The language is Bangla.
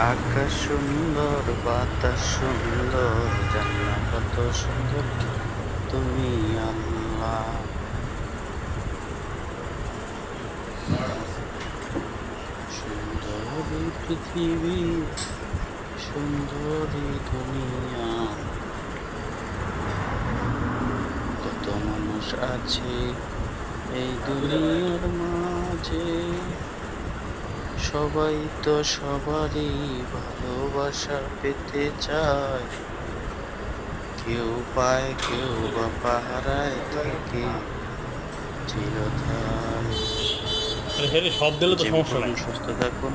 আকাশ সুন্দর, বাতাস সুন্দর, জান্নাত কত সুন্দর তুমি আল্লাহ। সুন্দরী পৃথিবী, সুন্দরী দুনিয়া, কত মানুষ আছে এই দুনিয়ার মাঝে, সবাই তো সবারই ভালোবাসা পেতে চায়, কেউ পায় কেউ বা পাহারায় থাকে চিরথায়। আরে হ্যাঁ রে, সব দিলে তো জিম সমস্যা করুন, নাই। সুস্থ থাকুন।